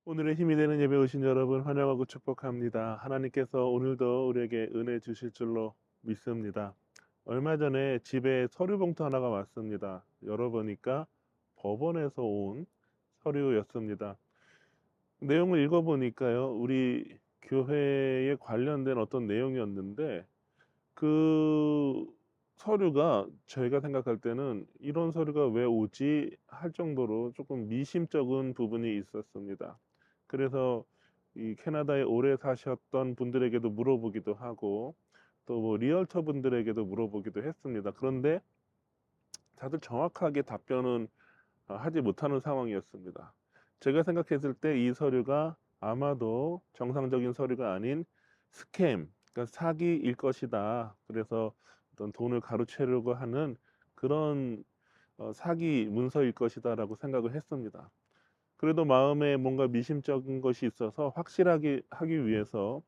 오늘의 힘이 되는 예배 오신 여러분 환영하고 축복합니다. 하나님께서 오늘도 우리에게 은혜 주실 줄로 믿습니다. 얼마 전에 집에 서류 봉투 하나가 왔습니다. 열어보니까 법원에서 온 서류였습니다. 내용을 읽어보니까요, 우리 교회에 관련된 어떤 내용이었는데 그 서류가 저희가 생각할 때는 '이런 서류가 왜 오지?' 할 정도로 조금 미심쩍은 부분이 있었습니다. 그래서 이 캐나다에 오래 사셨던 분들에게도 물어보기도 하고 또 뭐 리얼터 분들에게도 물어보기도 했습니다. 그런데 다들 정확하게 답변은 하지 못하는 상황이었습니다. 제가 생각했을 때 이 서류가 아마도 정상적인 서류가 아닌 스캠, 그러니까 사기일 것이다. 그래서 어떤 돈을 가로채려고 하는 그런 사기 문서일 것이다라고 생각을 했습니다. 그래도 마음에 뭔가 미심쩍은 것이 있어서 확실하게 하기 위해서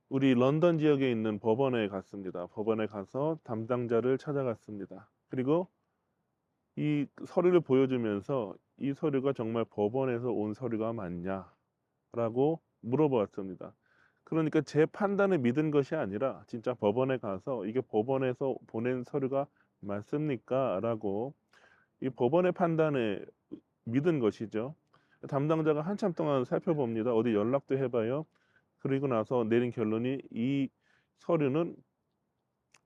우리 런던 지역에 있는 법원에 갔습니다. 법원에 가서 담당자를 찾아갔습니다. 그리고 이 서류를 보여주면서 "이 서류가 정말 법원에서 온 서류가 맞냐?"라고 물어보았습니다. 그러니까 제 판단을 믿은 것이 아니라 진짜 법원에 가서 "이게 법원에서 보낸 서류가 맞습니까?"라고 이 법원의 판단에 믿은 것이죠. 담당자가 한참 동안 살펴봅니다. "어디 연락도 해 봐요." 그리고 나서 내린 결론이 이 서류는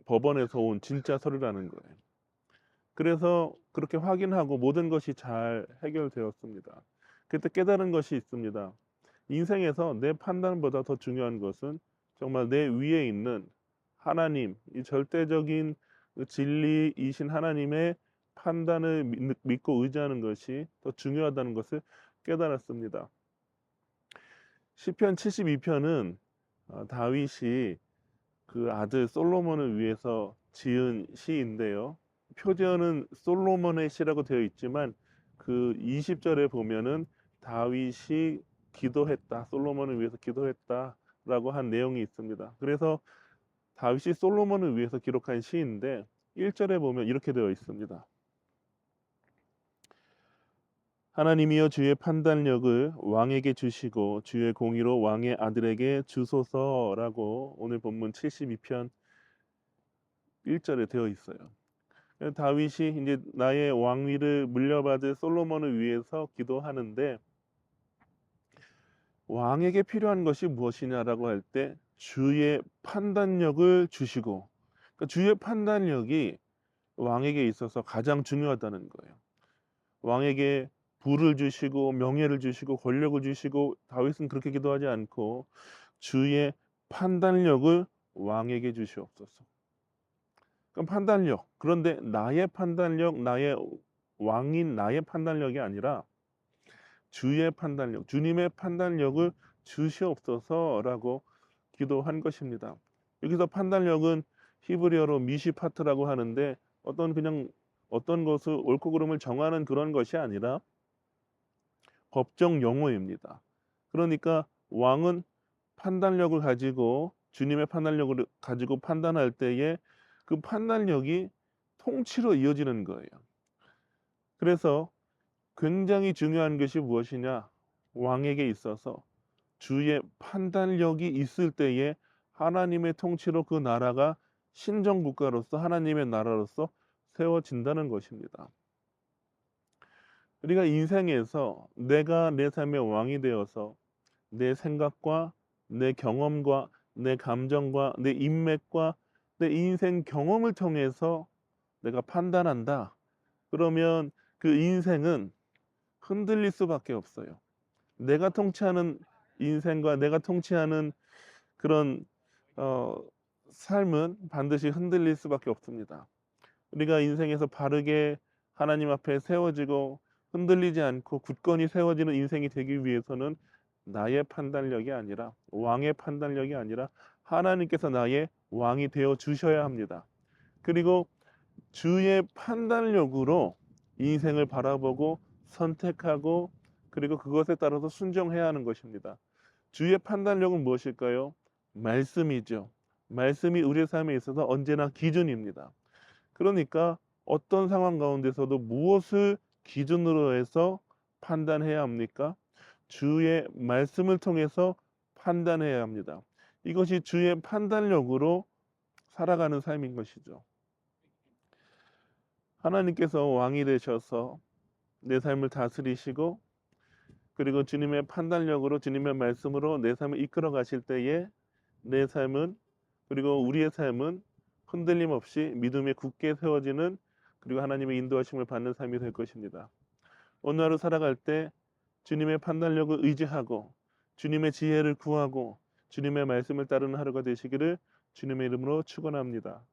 법원에서 온 진짜 서류라는 거예요. 그래서 그렇게 확인하고 모든 것이 잘 해결되었습니다. 그때 깨달은 것이 있습니다. 인생에서 내 판단보다 더 중요한 것은 정말 내 위에 있는 하나님, 이 절대적인 그 진리이신 하나님의 판단을 믿고 의지하는 것이 더 중요하다는 것을 깨달았습니다. 시편 72편은 다윗이 그 아들 솔로몬을 위해서 지은 시인데요. 표제어는 솔로몬의 시라고 되어 있지만 그 20절에 보면은 다윗이 기도했다. 솔로몬을 위해서 기도했다라고 한 내용이 있습니다. 그래서 다윗이 솔로몬을 위해서 기록한 시인데 1절에 보면 이렇게 되어 있습니다. 하나님이여 주의 판단력을 왕에게 주시고 주의 공의로 왕의 아들에게 주소서라고 오늘 본문 72편 1절에 되어 있어요. 다윗이 이제 나의 왕위를 물려받을 솔로몬을 위해서 기도하는데 왕에게 필요한 것이 무엇이냐라고 할 때 주의 판단력을 주시고, 그러니까 주의 판단력이 왕에게 있어서 가장 중요하다는 거예요. 왕에게 부를 주시고 명예를 주시고 권력을 주시고 다윗은 그렇게 기도하지 않고 주의 판단력을 왕에게 주시옵소서. 그럼 판단력. 그런데 나의 판단력, 나의 왕인 나의 판단력이 아니라 주의 판단력, 주님의 판단력을 주시옵소서라고 기도한 것입니다. 여기서 판단력은 히브리어로 미시파트라고 하는데 그냥 어떤 것을 옳고 그름을 정하는 그런 것이 아니라 법정 용어입니다. 그러니까 왕은 판단력을 가지고 주님의 판단력을 가지고 판단할 때에 그 판단력이 통치로 이어지는 거예요. 그래서 굉장히 중요한 것이 무엇이냐? 왕에게 있어서 주의 판단력이 있을 때에 하나님의 통치로 그 나라가 신정국가로서 하나님의 나라로서 세워진다는 것입니다. 우리가 인생에서 내가 내 삶의 왕이 되어서 내 생각과 내 경험과 내 감정과 내 인맥과 내 인생 경험을 통해서 내가 판단한다. 그러면 그 인생은 흔들릴 수밖에 없어요. 내가 통치하는 인생과 내가 통치하는 그런 어 삶은 반드시 흔들릴 수밖에 없습니다. 우리가 인생에서 바르게 하나님 앞에 세워지고 흔들리지 않고 굳건히 세워지는 인생이 되기 위해서는 나의 판단력이 아니라 왕의 판단력이 아니라 하나님께서 나의 왕이 되어 주셔야 합니다. 그리고 주의 판단력으로 인생을 바라보고 선택하고 그리고 그것에 따라서 순종해야 하는 것입니다. 주의 판단력은 무엇일까요? 말씀이죠. 말씀이 우리의 삶에 있어서 언제나 기준입니다. 그러니까 어떤 상황 가운데서도 무엇을 기준으로 해서 판단해야 합니까? 주의 말씀을 통해서 판단해야 합니다. 이것이 주의 판단력으로 살아가는 삶인 것이죠. 하나님께서 왕이 되셔서 내 삶을 다스리시고 그리고 주님의 판단력으로 주님의 말씀으로 내 삶을 이끌어 가실 때에 내 삶은 그리고 우리의 삶은 흔들림 없이 믿음에 굳게 세워지는 그리고 하나님의 인도하심을 받는 삶이 될 것입니다. 오늘 하루 살아갈 때 주님의 판단력을 의지하고 주님의 지혜를 구하고 주님의 말씀을 따르는 하루가 되시기를 주님의 이름으로 축원합니다.